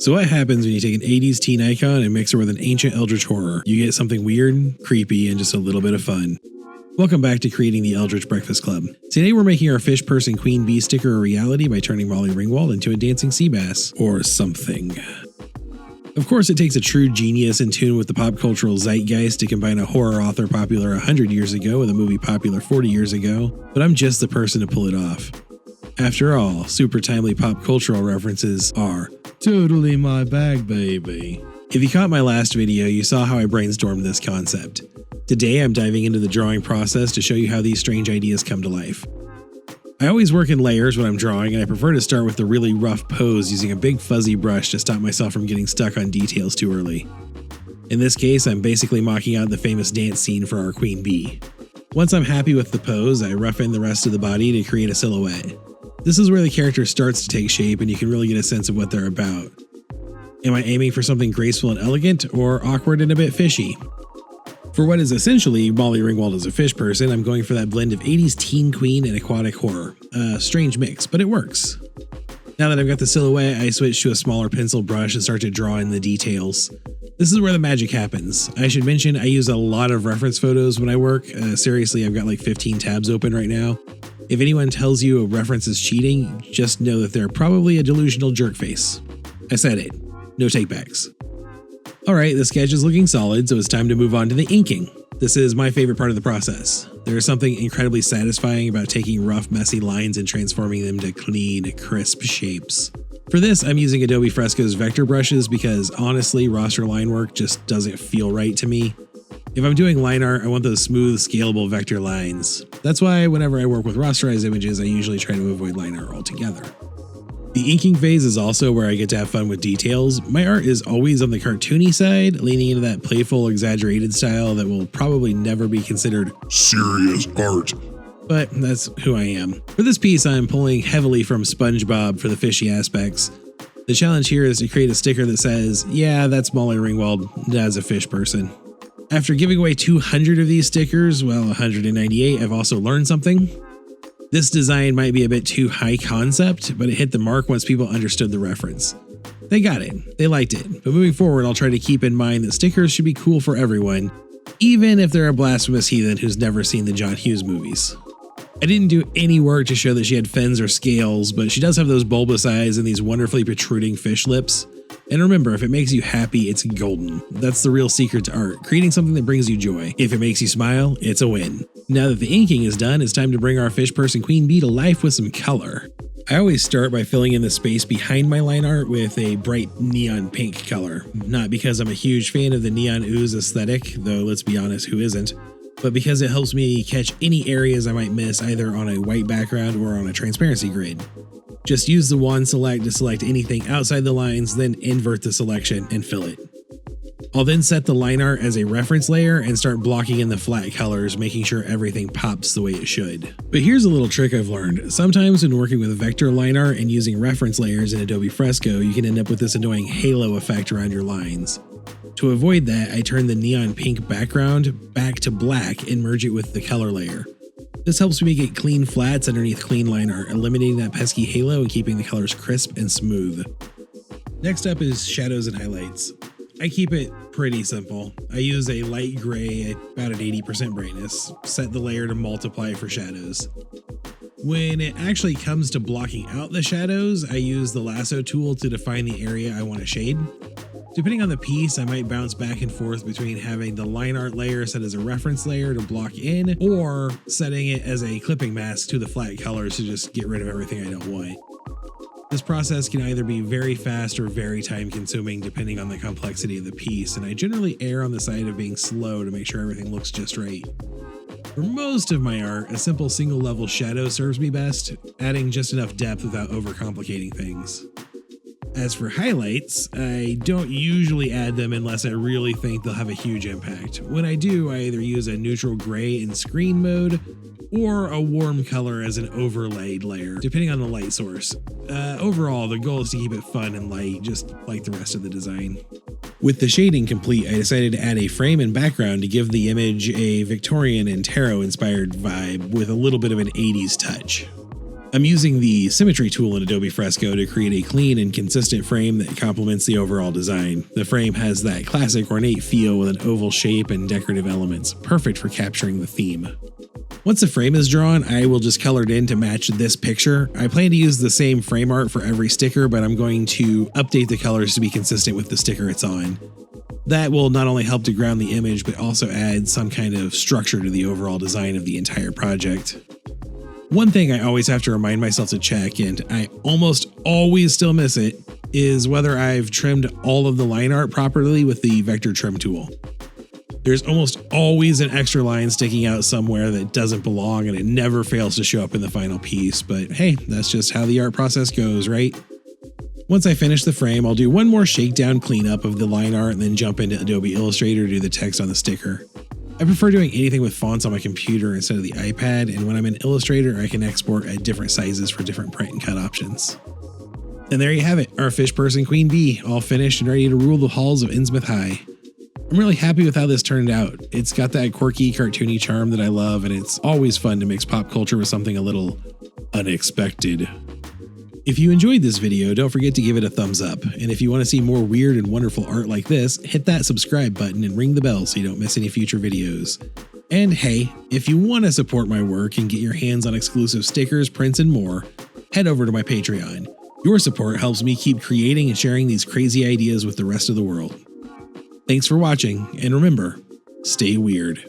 So what happens when you take an 80s teen icon and mix her with an ancient eldritch horror? You get something weird, creepy, and just a little bit of fun. Welcome back to creating the Eldritch Breakfast Club. Today we're making our Fishperson Queen Bee sticker a reality by turning Molly Ringwald into a dancing sea bass. Or something. Of course, it takes a true genius in tune with the pop cultural zeitgeist to combine a horror author popular 100 years ago with a movie popular 40 years ago, but I'm just the person to pull it off. After all, super timely pop cultural references are totally my bag, baby. If you caught my last video, you saw how I brainstormed this concept. Today, I'm diving into the drawing process to show you how these strange ideas come to life. I always work in layers when I'm drawing, and I prefer to start with the really rough pose using a big fuzzy brush to stop myself from getting stuck on details too early. In this case, I'm basically mocking out the famous dance scene for our queen bee. Once I'm happy with the pose, I rough in the rest of the body to create a silhouette. This is where the character starts to take shape and you can really get a sense of what they're about. Am I aiming for something graceful and elegant, or awkward and a bit fishy? For what is essentially Molly Ringwald as a fish person, I'm going for that blend of 80s teen queen and aquatic horror. A strange mix, but it works. Now that I've got the silhouette, I switch to a smaller pencil brush and start to draw in the details. This is where the magic happens. I should mention I use a lot of reference photos when I work. Seriously, I've got like 15 tabs open right now. If anyone tells you a reference is cheating, just know that they're probably a delusional jerkface. I said it. No takebacks. Alright, the sketch is looking solid, so it's time to move on to the inking. This is my favorite part of the process. There is something incredibly satisfying about taking rough, messy lines and transforming them to clean, crisp shapes. For this, I'm using Adobe Fresco's vector brushes because honestly, roster line work just doesn't feel right to me. If I'm doing line art, I want those smooth, scalable vector lines. That's why whenever I work with rasterized images, I usually try to avoid line art altogether. The inking phase is also where I get to have fun with details. My art is always on the cartoony side, leaning into that playful, exaggerated style that will probably never be considered serious art. But that's who I am. For this piece, I'm pulling heavily from SpongeBob for the fishy aspects. The challenge here is to create a sticker that says, yeah, that's Molly Ringwald as a fish person. After giving away 200 of these stickers, well, 198, I've also learned something. This design might be a bit too high concept, but it hit the mark once people understood the reference. They got it, they liked it, but moving forward I'll try to keep in mind that stickers should be cool for everyone, even if they're a blasphemous heathen who's never seen the John Hughes movies. I didn't do any work to show that she had fins or scales, but she does have those bulbous eyes and these wonderfully protruding fish lips. And remember, if it makes you happy, it's golden. That's the real secret to art, creating something that brings you joy. If it makes you smile, it's a win. Now that the inking is done, it's time to bring our Fishperson Queen Bee to life with some color. I always start by filling in the space behind my line art with a bright neon pink color. Not because I'm a huge fan of the neon ooze aesthetic, though let's be honest, who isn't? But because it helps me catch any areas I might miss either on a white background or on a transparency grid. Just use the wand select to select anything outside the lines, then invert the selection and fill it. I'll then set the line art as a reference layer and start blocking in the flat colors, making sure everything pops the way it should. But here's a little trick I've learned. Sometimes when working with vector line art and using reference layers in Adobe Fresco, you can end up with this annoying halo effect around your lines. To avoid that, I turn the neon pink background back to black and merge it with the color layer. This helps me get clean flats underneath clean line art, eliminating that pesky halo and keeping the colors crisp and smooth. Next up is shadows and highlights. I keep it pretty simple. I use a light gray at about an 80% brightness, set the layer to multiply for shadows. When it actually comes to blocking out the shadows, I use the lasso tool to define the area I want to shade. Depending on the piece, I might bounce back and forth between having the line art layer set as a reference layer to block in, or setting it as a clipping mask to the flat colors to just get rid of everything I don't want. This process can either be very fast or very time consuming depending on the complexity of the piece, and I generally err on the side of being slow to make sure everything looks just right. For most of my art, a simple single level shadow serves me best, adding just enough depth without overcomplicating things. As for highlights, I don't usually add them unless I really think they'll have a huge impact. When I do, I either use a neutral gray in screen mode or a warm color as an overlaid layer, depending on the light source. Overall, the goal is to keep it fun and light, just like the rest of the design. With the shading complete, I decided to add a frame and background to give the image a Victorian and tarot inspired vibe with a little bit of an 80s touch. I'm using the symmetry tool in Adobe Fresco to create a clean and consistent frame that complements the overall design. The frame has that classic ornate feel with an oval shape and decorative elements, perfect for capturing the theme. Once the frame is drawn, I will just color it in to match this picture. I plan to use the same frame art for every sticker, but I'm going to update the colors to be consistent with the sticker it's on. That will not only help to ground the image, but also add some kind of structure to the overall design of the entire project. One thing I always have to remind myself to check, and I almost always still miss it, is whether I've trimmed all of the line art properly with the vector trim tool. There's almost always an extra line sticking out somewhere that doesn't belong, and it never fails to show up in the final piece, but hey, that's just how the art process goes, right? Once I finish the frame, I'll do one more shakedown cleanup of the line art and then jump into Adobe Illustrator to do the text on the sticker. I prefer doing anything with fonts on my computer instead of the iPad, and when I'm in Illustrator, I can export at different sizes for different print and cut options. And there you have it, our Fishperson Queen Bee, all finished and ready to rule the halls of Innsmouth High. I'm really happy with how this turned out. It's got that quirky, cartoony charm that I love, and it's always fun to mix pop culture with something a little unexpected. If you enjoyed this video, don't forget to give it a thumbs up, and if you want to see more weird and wonderful art like this, hit that subscribe button and ring the bell so you don't miss any future videos. And hey, if you want to support my work and get your hands on exclusive stickers, prints, and more, head over to my Patreon. Your support helps me keep creating and sharing these crazy ideas with the rest of the world. Thanks for watching, and remember, stay weird.